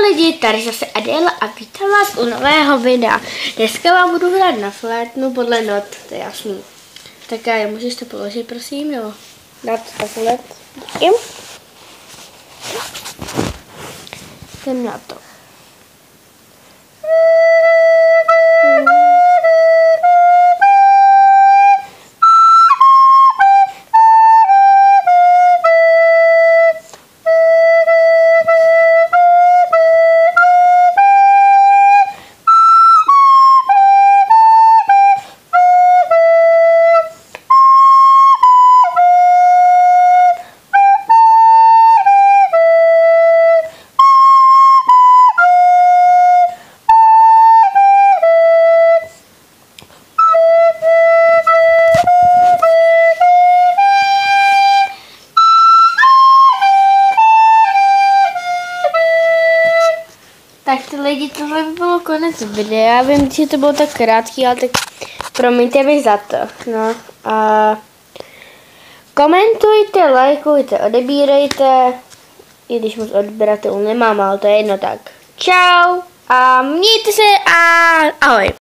lidi, tady zase Adéla a vítám vás u nového videa. Dneska vám budu hrát na flétnu podle not, to je jasný. Tak já můžeš to položit, prosím, nebo dát takhle. Díky. Jdem na to. Tak ty lidi, tohle by bylo konec videa. Vím, že to bylo tak krátký, ale tak promiňte mi za to. No a komentujte, lajkujte, odebírejte. I když moc odběratelů nemám, ale to je jedno tak. Čau a mějte se a ahoj.